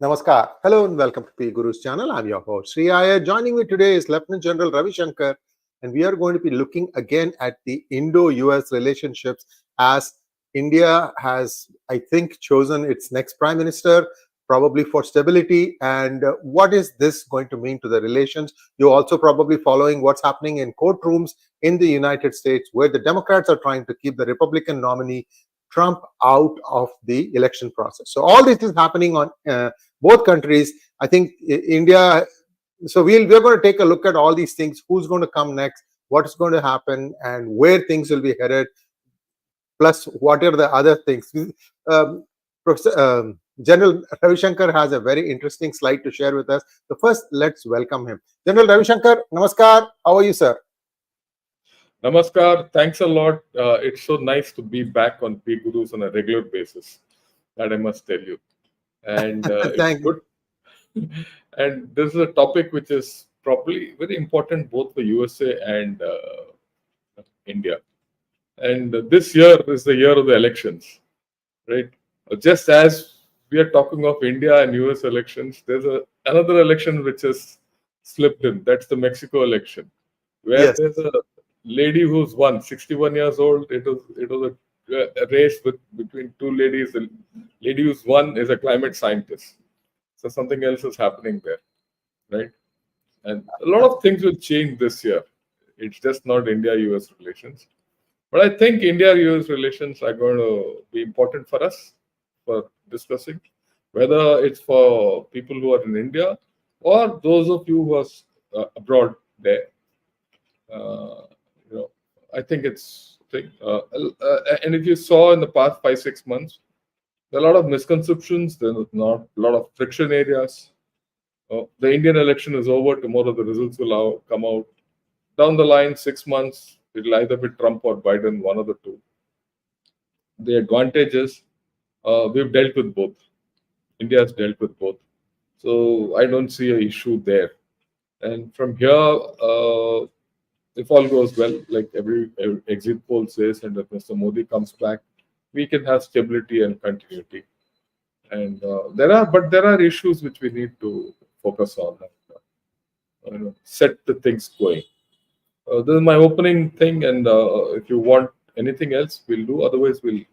Namaskar. Hello and welcome to P Guru's channel. I'm your host, Sree Iyer. Joining me today is Lieutenant General Ravi Shankar, and we are going to be looking again at the Indo-US relationships as India has, I think, chosen its next Prime Minister, probably for stability. And what is this going to mean to the relations? You're also probably following what's happening in courtrooms in the United States, where the Democrats are trying to keep the Republican nominee Trump out of the election process. So all this is happening on both countries. I think India. So we're going to take a look at all these things. Who's going to come next? What is going to happen, and where things will be headed. Plus, what are the other things? General Ravi Shankar has a very interesting slide to share with us. So first, let's welcome him. General Ravi Shankar, namaskar. How are you, sir? Namaskar. Thanks a lot. It's so nice to be back on P Gurus on a regular basis. That I must tell you. And it's Thank you. good. And this is a topic which is probably very important both for USA and India. And this year is the year of the elections, right? Just as we are talking of India and US elections, there's another election which has slipped in. That's the Mexico election, where Yes. there's a lady who's won, 61 years old. It was a race between two ladies. The lady who's won is a climate scientist. So something else is happening there, right? And a lot of things will change this year. It's just not India-US relations. But I think India-US relations are going to be important for us for discussing, whether it's for people who are in India or those of you who are abroad there. Uh, I think it's and if you saw in the past 5-6 months, there are a lot of misconceptions. There's not a lot of friction areas. The Indian election is over tomorrow. The results will come out. Down the line, 6 months, it'll either be Trump or Biden, one of the two. The advantage is we've dealt with both. India has dealt with both, so I don't see an issue there. And from here, if all goes well, like every exit poll says, and if Mr. Modi comes back, we can have stability and continuity. And there are issues which we need to focus on and set the things going. This is my opening thing, and if you want anything else, we'll do. Otherwise, we'll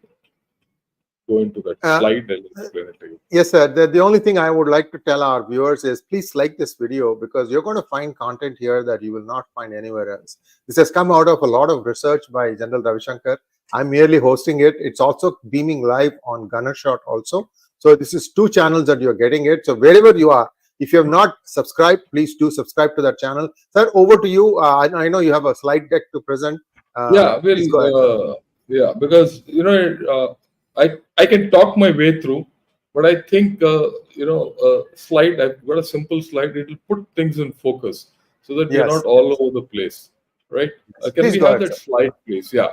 go into that slide and explain it to you. Yes, sir. The only thing I would like to tell our viewers is please like this video, because you're going to find content here that you will not find anywhere else. This has come out of a lot of research by General Ravi Shankar. I'm merely hosting it. It's also beaming live on Gunnershot also. So this is two channels that you're getting it. So wherever you are, if you have not subscribed, please do subscribe to that channel. Sir, over to you. I know you have a slide deck to present. Please go ahead. Yeah, because I can talk my way through, but I think slide. I've got a simple slide. It will put things in focus so that we're not all over the place, right? Can Please we go have ahead, that sir. slide, please? Yeah.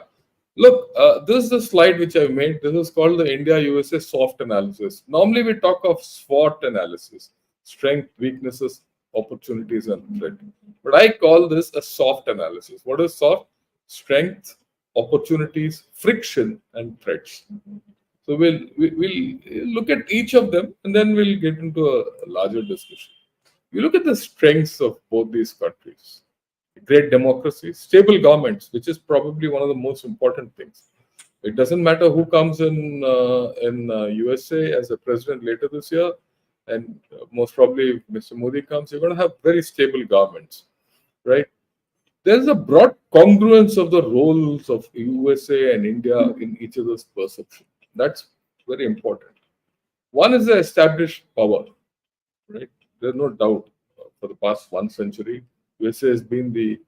Look, this is the slide which I've made. This is called the India-USA soft analysis. Normally, we talk of SWOT analysis: strength, weaknesses, opportunities, and threat. But I call this a soft analysis. What is soft? Strength, opportunities, friction, and threats. So we'll look at each of them, and then we'll get into a larger discussion. You look at the strengths of both these countries: great democracy, stable governments, which is probably one of the most important things. It doesn't matter who comes in USA as a president later this year, and most probably if Mr. Modi comes, you're going to have very stable governments, right? There's a broad congruence of the roles of USA and India in each other's perception. That's very important. One is the established power, right? There's no doubt. For the past 1 century, USA has been the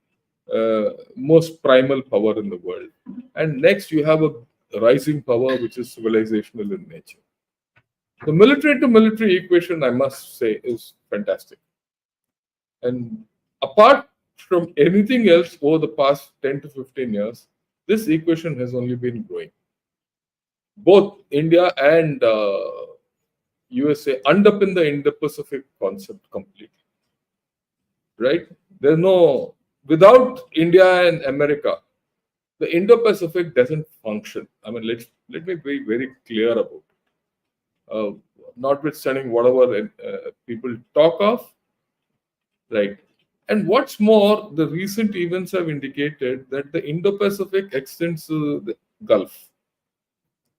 most primal power in the world. And next, you have a rising power which is civilizational in nature. The military to military equation, I must say, is fantastic. And apart from anything else over the past 10 to 15 years, this equation has only been growing. Both India and USA underpin the Indo-Pacific concept completely, right? There's no, without India and America, the Indo-Pacific doesn't function. I mean, let me be very clear about it. notwithstanding whatever people talk of, right? And what's more, the recent events have indicated that the Indo-Pacific extends to the Gulf.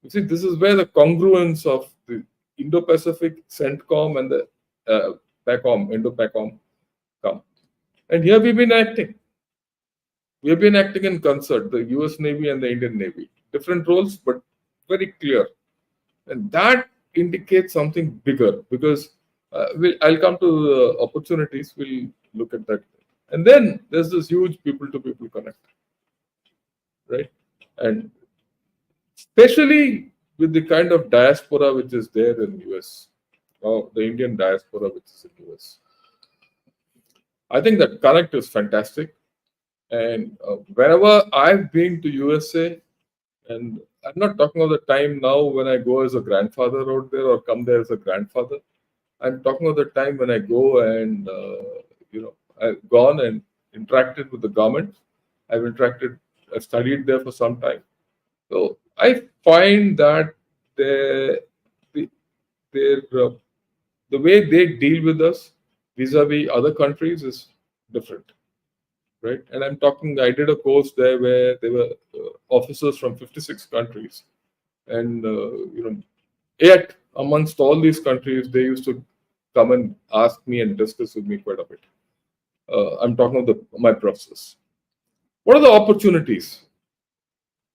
You see, this is where the congruence of the Indo-Pacific, CENTCOM, and the PACOM, Indo-PACOM come. And here we've been acting. We have been acting in concert, the US Navy and the Indian Navy. Different roles, but very clear. And that indicates something bigger because I'll come to the opportunities. We'll look at that. And then there's this huge people to people connect, right? And especially with the kind of diaspora which is there in US, or the Indian diaspora which is in US. I think that connect is fantastic. And wherever I've been to USA, and I'm not talking of the time now when I go as a grandfather out there or come there as a grandfather. I'm talking of the time when I go and, I've gone and interacted with the government. I studied there for some time. So I find that the, the, their, the way they deal with us vis-a-vis other countries is different. Right, and I'm talking. I did a course there where there were officers from 56 countries, and yet amongst all these countries, they used to come and ask me and discuss with me quite a bit. I'm talking of my process. What are the opportunities?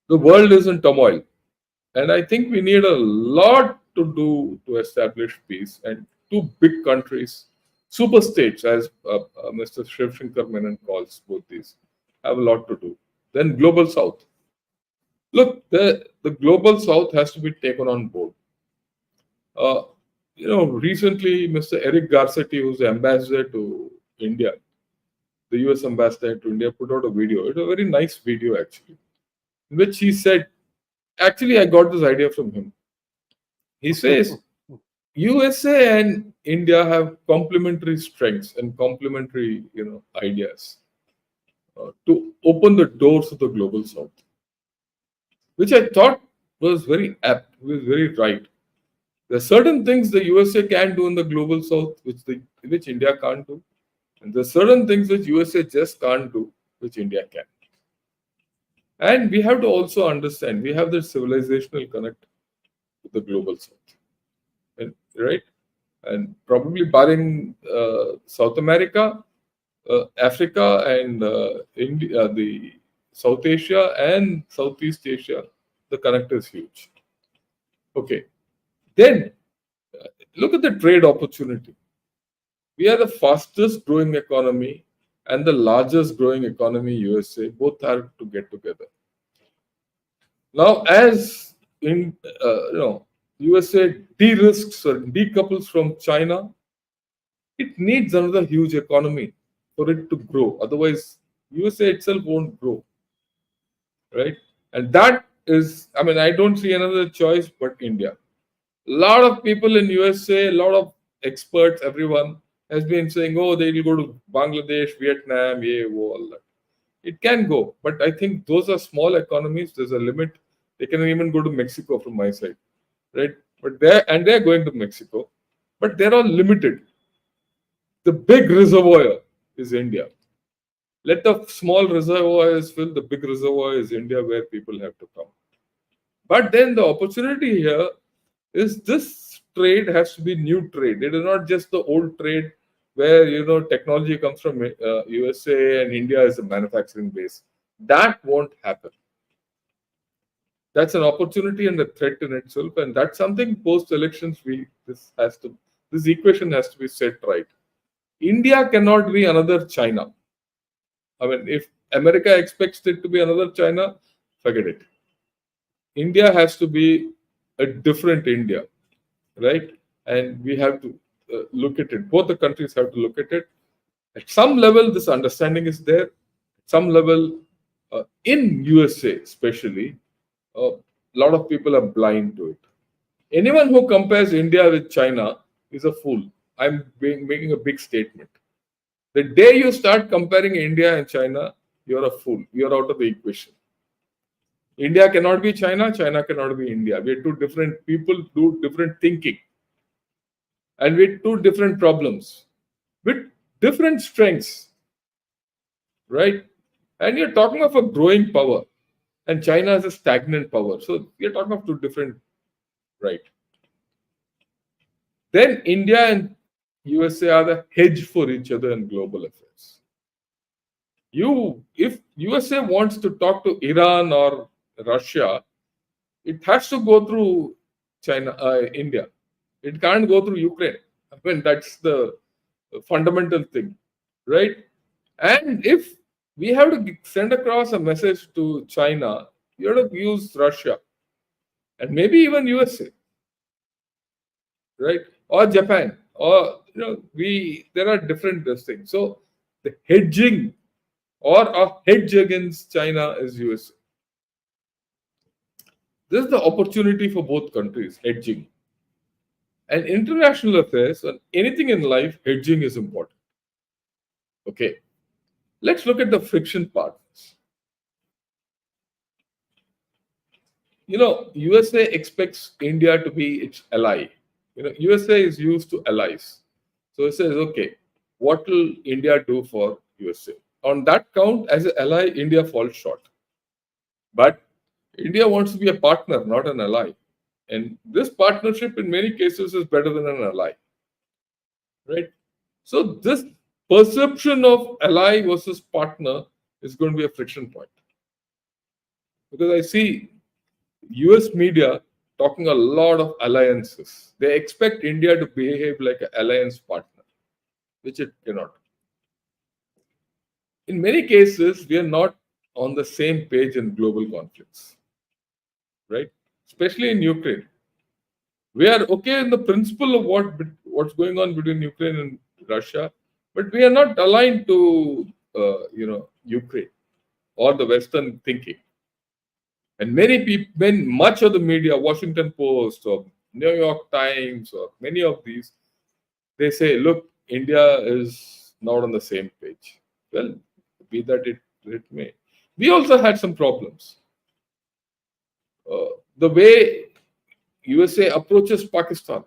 The world is in turmoil, and I think we need a lot to do to establish peace. And two big countries, super states, as Mr. Shankar calls both these, have a lot to do. Then Global South. Look, the Global South has to be taken on board. Recently, Mr. Eric Garcetti, who's the ambassador to India, the US ambassador to India, put out a video. It's a very nice video, actually, in which he said, actually, I got this idea from him. He says, USA and India have complementary strengths and complementary, ideas to open the doors of the Global South, which I thought was very apt, was very right. There are certain things the USA can do in the Global South which India can't do, and there are certain things which USA just can't do which India can. And we have to also understand we have this civilizational connect with the Global South. Right, and probably barring South America, Africa, and India, the South Asia and Southeast Asia, the connect is huge. Okay, then look at the trade opportunity. We are the fastest growing economy and the largest growing economy, USA. Both have to get together. Now, as in USA de-risks or decouples from China, it needs another huge economy for it to grow. Otherwise, USA itself won't grow. Right? And that is, I don't see another choice but India. A lot of people in USA, a lot of experts, everyone has been saying, oh, they will go to Bangladesh, Vietnam, all that. It can go, but I think those are small economies. There's a limit. They can even go to Mexico from my side. Right, but they're going to Mexico, but they're all limited. The big reservoir is India. Let the small reservoirs fill. The big reservoir is India, where people have to come. But then the opportunity here is this trade has to be new trade. It is not just the old trade where technology comes from USA and India is a manufacturing base. That won't happen. That's an opportunity and a threat in itself, and that's something post-elections this equation has to be set right. India cannot be another China. If America expects it to be another China, forget it. India has to be a different India, right? And we have to look at it. Both the countries have to look at it. At some level, this understanding is there. At some level, in USA especially, a lot of people are blind to it. Anyone who compares India with China is a fool. I'm making a big statement. The day you start comparing India and China, you're a fool. You're out of the equation. India cannot be China. China cannot be India. We're two different people, do different thinking. and with two different problems, with different strengths, right? And you're talking of a growing power, and China is a stagnant power. So you're talking of two different, right? Then India and USA are the hedge for each other in global affairs. If USA wants to talk to Iran or Russia, it has to go through India. It can't go through Ukraine. I mean, that's the fundamental thing, right? And if we have to send across a message to China, you have to use Russia and maybe even USA, right? Or Japan, or we there are different things. So the hedging or a hedge against China is USA. This is the opportunity for both countries, hedging. And international affairs and anything in life, hedging is important. Okay, let's look at the friction part. USA expects India to be its ally. USA is used to allies. So it says, okay, what will India do for USA? On that count, as an ally, India falls short. But India wants to be a partner, not an ally. And this partnership, in many cases, is better than an ally. Right? So this perception of ally versus partner is going to be a friction point. Because I see US media talking a lot of alliances. They expect India to behave like an alliance partner, which it cannot. In many cases, we are not on the same page in global conflicts, right? Especially in Ukraine. We are okay in the principle of what's going on between Ukraine and Russia, but we are not aligned to Ukraine or the Western thinking. And many people, much of the media, Washington Post or New York Times or many of these, they say, look, India is not on the same page. Well, be that it may. We also had some problems. The way USA approaches Pakistan,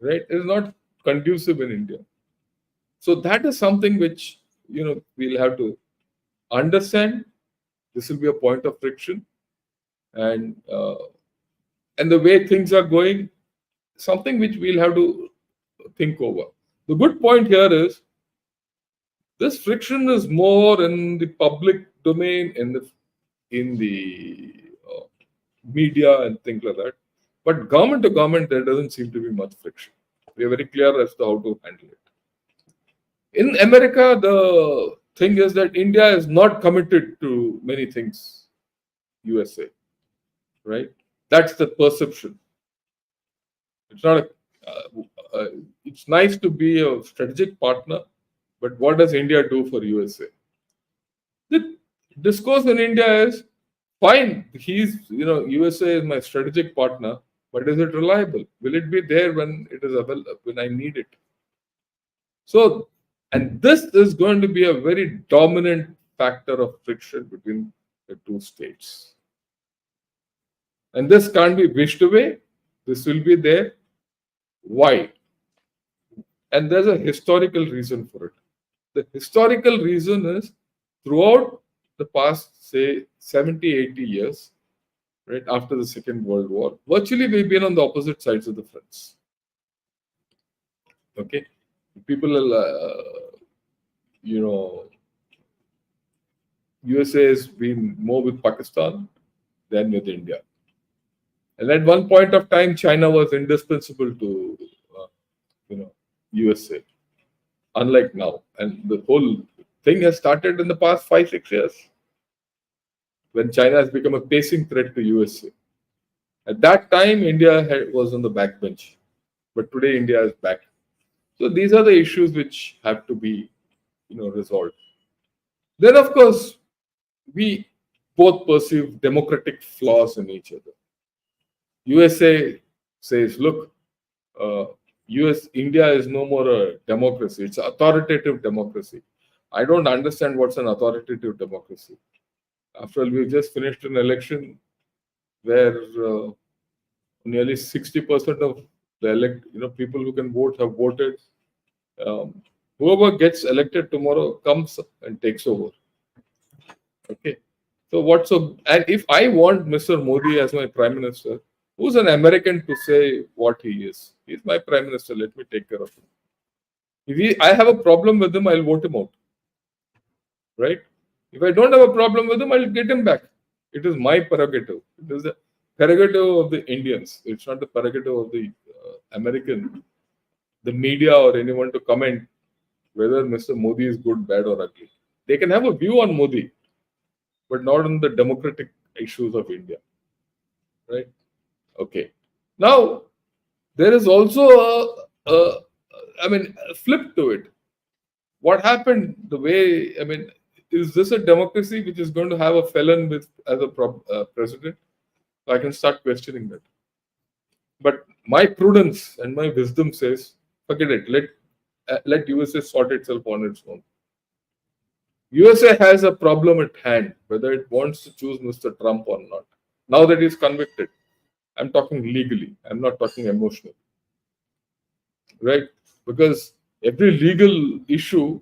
right, is not conducive in India. So that is something which we'll have to understand. This will be a point of friction, and the way things are going, something which we'll have to think over. The good point here is this friction is more in the public domain, in the media and things like that. But government to government, there doesn't seem to be much friction. We are very clear as to how to handle it. In America, the thing is that India is not committed to many things, USA, right? That's the perception. It's not it's nice to be a strategic partner, but what does India do for USA? The discourse in India is fine. USA is my strategic partner, but is it reliable? Will it be there when it is available, when I need it? So, and this is going to be a very dominant factor of friction between the two states. And this can't be wished away. This will be there. Why? And there's a historical reason for it. The historical reason is throughout the past, say, 70, 80 years, right after the Second World War, virtually we've been on the opposite sides of the fence. Okay? People, USA has been more with Pakistan than with India. And at one point of time, China was indispensable to, USA, unlike now. And the whole thing has started in the past 5-6 years when China has become a pacing threat to USA. At that time, India was on the backbench, but today India is back. So these are the issues which have to be, resolved. Then, of course, we both perceive democratic flaws in each other. USA says, look, India is no more a democracy. It's an authoritative democracy. I don't understand what's an authoritative democracy. After all, we've just finished an election where nearly 60% of People who can vote have voted. Um, Whoever gets elected tomorrow comes and takes over. Okay. So and if I want Mr. Modi as my prime minister, who's an American to say what he is? He's my prime minister. Let me take care of him. I have a problem with him, I'll vote him out. Right? If I don't have a problem with him, I'll get him back. It is my prerogative. It is the prerogative of the Indians. It's not the prerogative of the American, the media, or anyone to comment whether Mr. Modi is good, bad, or ugly. They can have a view on Modi, but not on the democratic issues of India. Right? Okay. Now, there is also a flip to it. What happened? Is this a democracy which is going to have a felon as a president? I can start questioning that. But my prudence and my wisdom says, forget it. Let USA sort itself on its own. USA has a problem at hand, whether it wants to choose Mr. Trump or not. Now that he's convicted, I'm talking legally. I'm not talking emotionally. Right? Because every legal issue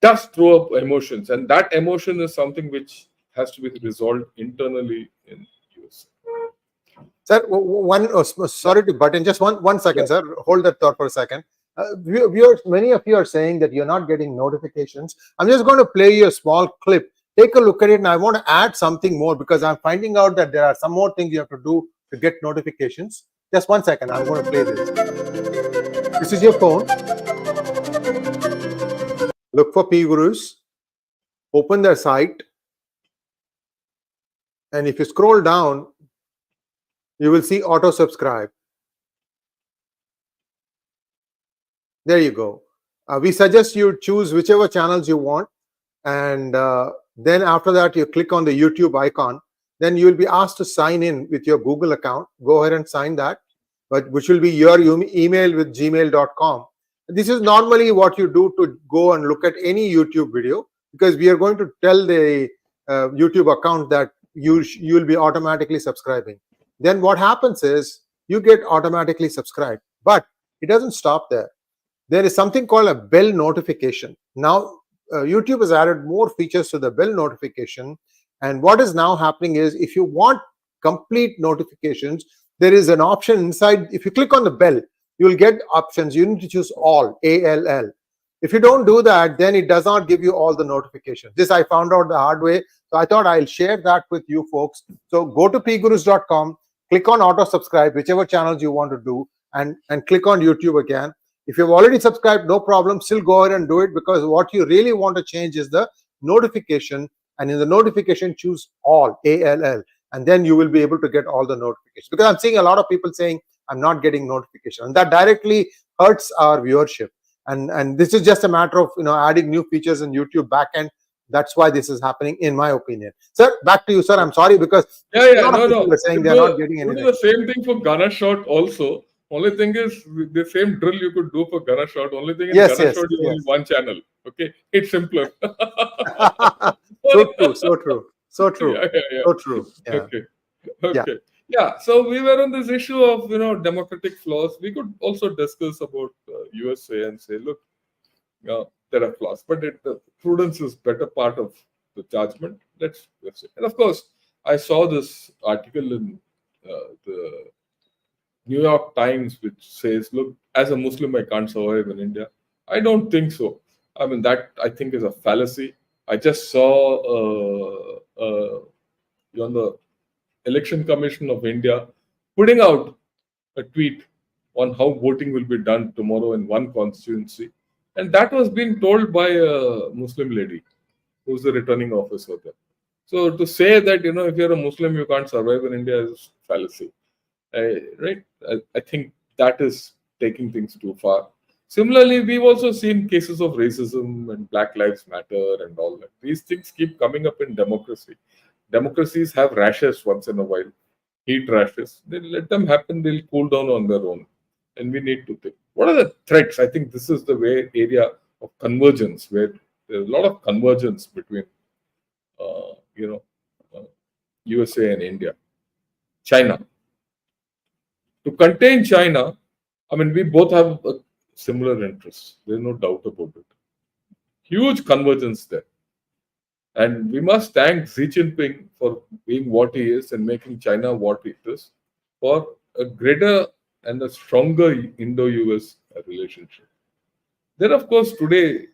does throw up emotions, and that emotion is something which has to be resolved internally in US. Sir, sorry to butt in. Just one second, sir. Hold that thought for a second. Viewers, many of you are saying that you're not getting notifications. I'm just going to play you a small clip. Take a look at it, and I want to add something more because I'm finding out that there are some more things you have to do to get notifications. Just 1 second. I'm going to play this. This is your phone. Look for P Gurus. Open their site. And if you scroll down, you will see auto subscribe. There you go. We suggest you choose whichever channels you want. And then after that, you click on the YouTube icon. Then you will be asked to sign in with your Google account. Go ahead and sign that, which will be your email with gmail.com. This is normally what you do to go and look at any YouTube video, because we are going to tell the YouTube account that you will be automatically subscribing. Then what happens is you get automatically subscribed. But it doesn't stop there. There is something called a bell notification. Now, YouTube has added more features to the bell notification. And what is now happening is, if you want complete notifications, there is an option inside. If you click on the bell, you will get options. You need to choose all, ALL. If you don't do that, then it does not give you all the notifications. This I found out the hard way. So I thought I'll share that with you folks. So go to pgurus.com, click on auto subscribe, whichever channels you want to do, and click on YouTube again. If you've already subscribed, no problem. Still go ahead and do it, because what you really want to change is the notification. And in the notification, choose all, ALL. And then you will be able to get all the notifications. Because I'm seeing a lot of people saying, I'm not getting notification. And that directly hurts our viewership. And this is just a matter of adding new features in YouTube backend. That's why this is happening, in my opinion. Sir, back to you, sir. I'm sorry, because people are saying they're not getting anything. Do the same thing for Gunner Shot also. Only thing is, the same drill you could do for Gunner Shot. Only thing is, Gunner Shot is only one channel. Okay, it's simpler. So true. So true. So true. So true. Yeah. Okay. Yeah. So we were on this issue of democratic flaws. We could also discuss about USA and say, look, there are flaws, but the prudence is better part of the judgment. Let's say. And of course, I saw this article in the New York Times, which says, look, as a Muslim, I can't survive in India. I don't think so. I mean, that I think is a fallacy. I just saw on the Election Commission of India putting out a tweet on how voting will be done tomorrow in one constituency. And that was being told by a Muslim lady who's the returning officer there. So to say that, if you're a Muslim, you can't survive in India is fallacy. Right? I think that is taking things too far. Similarly, we've also seen cases of racism and Black Lives Matter and all that. These things keep coming up in democracy. Democracies have rashes once in a while, heat rashes. They let them happen, they'll cool down on their own. And we need to think, what are the threats? I think this is the area of convergence, where there's a lot of convergence between, USA and India. China. To contain China, I mean, we both have a similar interests. There's no doubt about it. Huge convergence there. And we must thank Xi Jinping for being what he is and making China what it is for a greater and a stronger Indo-US relationship. Then, of course, today,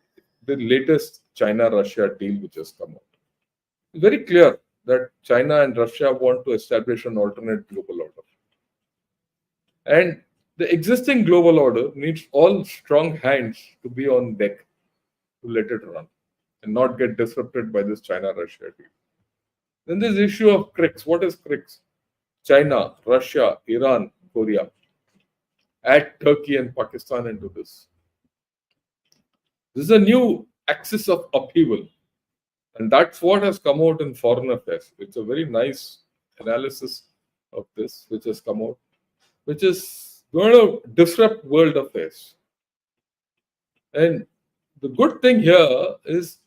the latest China-Russia deal which has come out. It's very clear that China and Russia want to establish an alternate global order. And the existing global order needs all strong hands to be on deck to let it run and not get disrupted by this China-Russia deal. Then this issue of CRICS. What is CRICS? China, Russia, Iran, Korea. Add Turkey and Pakistan into this. This is a new axis of upheaval. And that's what has come out in Foreign Affairs. It's a very nice analysis of this, which has come out, which is going to disrupt world affairs. And the good thing here is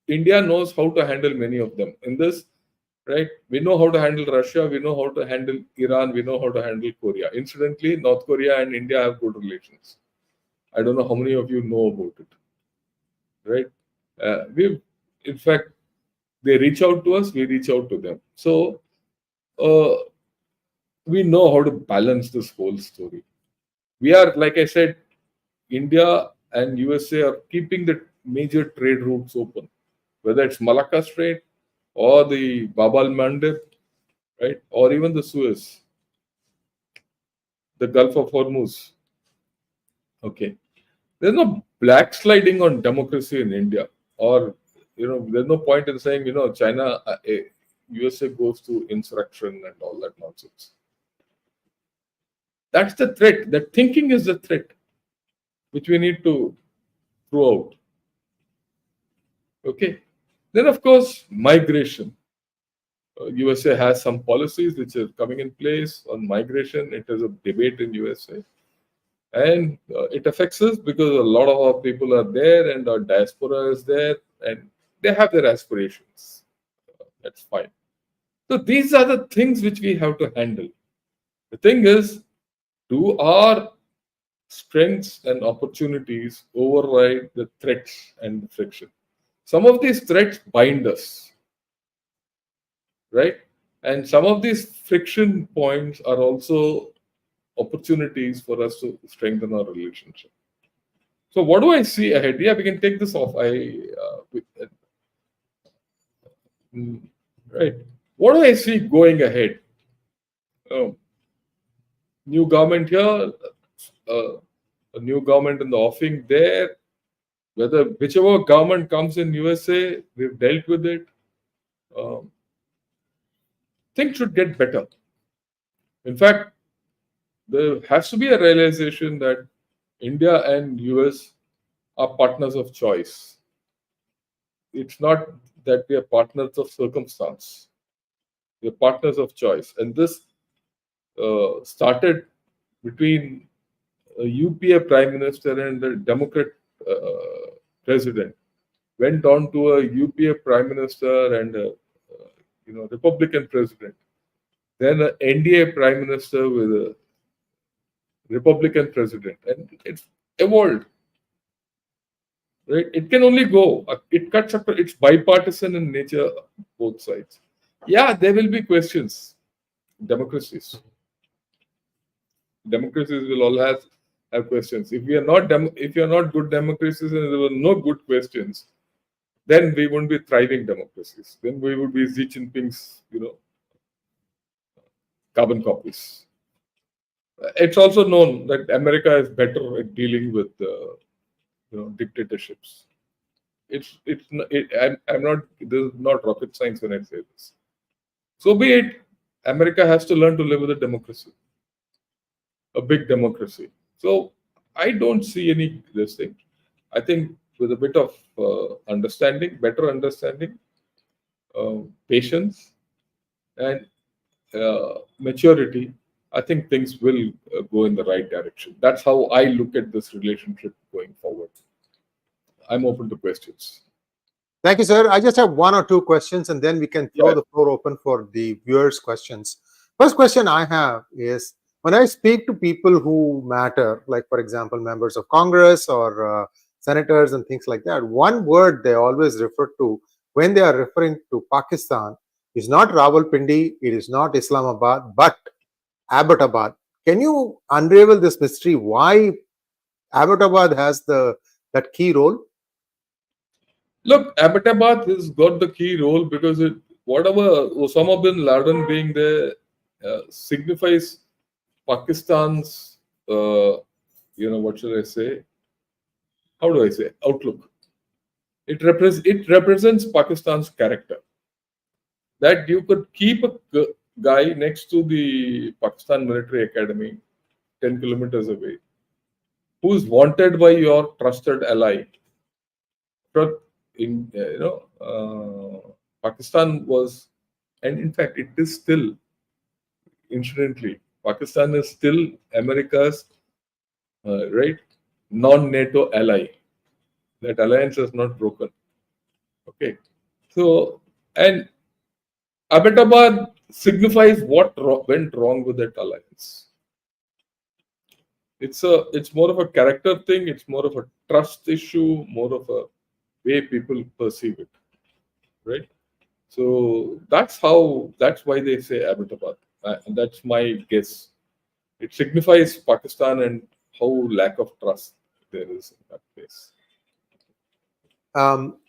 India knows how to handle many of them. In this, right, we know how to handle Russia, we know how to handle Iran, we know how to handle Korea. Incidentally, North Korea and India have good relations. I don't know how many of you know about it, right? In fact, they reach out to us, we reach out to them. So we know how to balance this whole story. We are, like I said, India and USA are keeping the major trade routes open, whether it's Malacca Strait or the Bab al Mandeb, right, or even the Suez, the Gulf of Hormuz. Okay, there's no black sliding on democracy in India, or there's no point in saying China, USA goes to insurrection and all that nonsense. That's the threat. That thinking is the threat, which we need to throw out. Okay. Then, of course, migration. USA has some policies which are coming in place on migration. It is a debate in USA. And it affects us because a lot of our people are there and our diaspora is there and they have their aspirations. That's fine. So these are the things which we have to handle. The thing is, do our strengths and opportunities override the threats and the friction? Some of these threats bind us, right? And some of these friction points are also opportunities for us to strengthen our relationship. So what do I see ahead? Yeah, we can take this off. Right. What do I see going ahead? New government here, a new government in the offing there. Whichever government comes in USA, we've dealt with it. Things should get better. In fact, there has to be a realization that India and US are partners of choice. It's not that we are partners of circumstance. We are partners of choice. And this started between a UPA Prime Minister and the Democrat President. Went on to a UPA Prime Minister and a Republican President. Then an NDA Prime Minister with a Republican President. And it's evolved. Right? It can only go. It cuts across. It's bipartisan in nature, both sides. Yeah, there will be questions. Democracies will all have questions. If you're not good democracies and there were no good questions, then we wouldn't be thriving democracies. Then we would be Xi Jinping's, carbon copies. It's also known that America is better at dealing with dictatorships. I'm not. This is not rocket science when I say this. So be it. America has to learn to live with a democracy, a big democracy. So I don't see any this thing. I think with a bit of better understanding, patience, and maturity, I think things will go in the right direction. That's how I look at this relationship going forward. I'm open to questions. Thank you, sir. I just have one or two questions, and then we can throw the floor open for the viewers' questions. First question I have is, when I speak to people who matter, like for example, members of Congress or senators and things like that, one word they always refer to when they are referring to Pakistan is not Rawalpindi, it is not Islamabad, but Abbottabad. Can you unravel this mystery? Why Abbottabad has that key role? Look, Abbottabad has got the key role because whatever Osama bin Laden being there signifies Pakistan's, what should I say? How do I say? Outlook. It represents Pakistan's character. That you could keep a guy next to the Pakistan Military Academy, 10 kilometers away, who's wanted by your trusted ally. But in Pakistan was, and in fact, it is still, incidentally, Pakistan is still America's right non-NATO ally. That alliance is not broken. Okay, so and Abbottabad signifies what went wrong with that alliance. It's more of a character thing. It's more of a trust issue. More of a way people perceive it, right? So that's why they say Abbottabad, and that's my guess. It signifies Pakistan and how lack of trust there is in that place.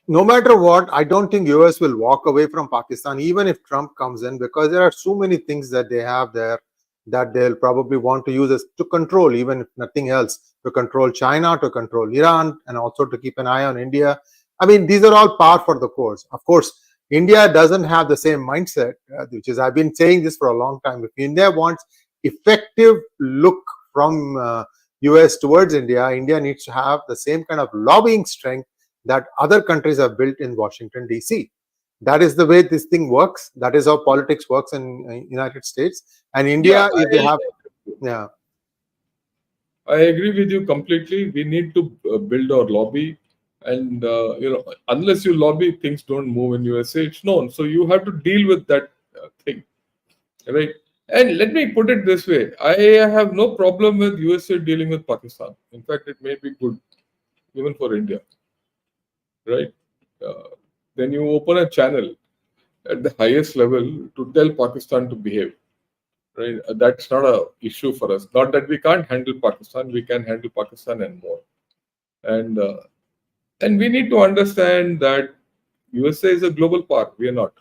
No matter what, I don't think US will walk away from Pakistan, even if Trump comes in, because there are so many things that they have there that they'll probably want to use as to control, even if nothing else, to control China, to control Iran, and also to keep an eye on India. I mean, these are all par for the course. Of course, India doesn't have the same mindset, which is, I've been saying this for a long time. If India wants effective look from US towards India, India needs to have the same kind of lobbying strength that other countries have built in Washington, D.C. That is the way this thing works. That is how politics works in United States. And Yeah, India, if they have, yeah. I agree with you completely. We need to build our lobby, and unless you lobby, things don't move in USA. It's known, so you have to deal with that thing, right? And let me put it this way: I have no problem with USA dealing with Pakistan. In fact, it may be good even for India, right? Uh, then you open a channel at the highest level to tell Pakistan to behave. Right, that's not a issue for us. Not that we can't handle Pakistan, we can handle Pakistan and more. And we need to understand that USA is a global power. We are not.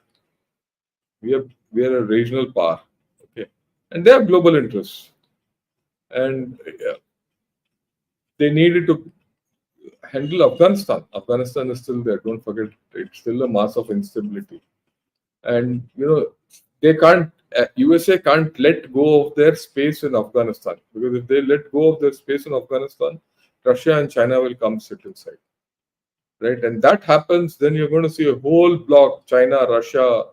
We are a regional power. Okay, and they have global interests, and they needed to handle Afghanistan. Afghanistan is still there. Don't forget, it's still a mass of instability, and they can't. USA can't let go of their space in Afghanistan, because if they let go of their space in Afghanistan, Russia and China will come sit inside, right? And that happens, then you're going to see a whole block: China, Russia,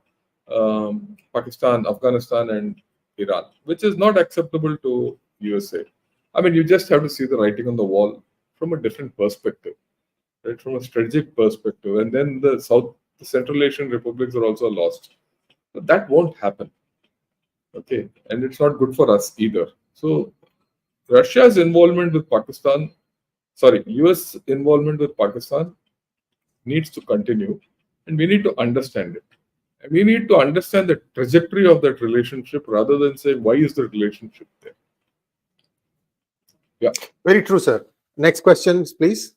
Pakistan, Afghanistan, and Iran, which is not acceptable to USA. I mean, you just have to see the writing on the wall from a different perspective, right? From a strategic perspective, and then the Central Asian republics are also lost. But that won't happen. Okay, and it's not good for us either. So Russia's involvement with Pakistan, sorry, US involvement with Pakistan needs to continue, and we need to understand it. And we need to understand the trajectory of that relationship rather than say, why is the relationship there? Yeah. Very true, sir. Next questions, please.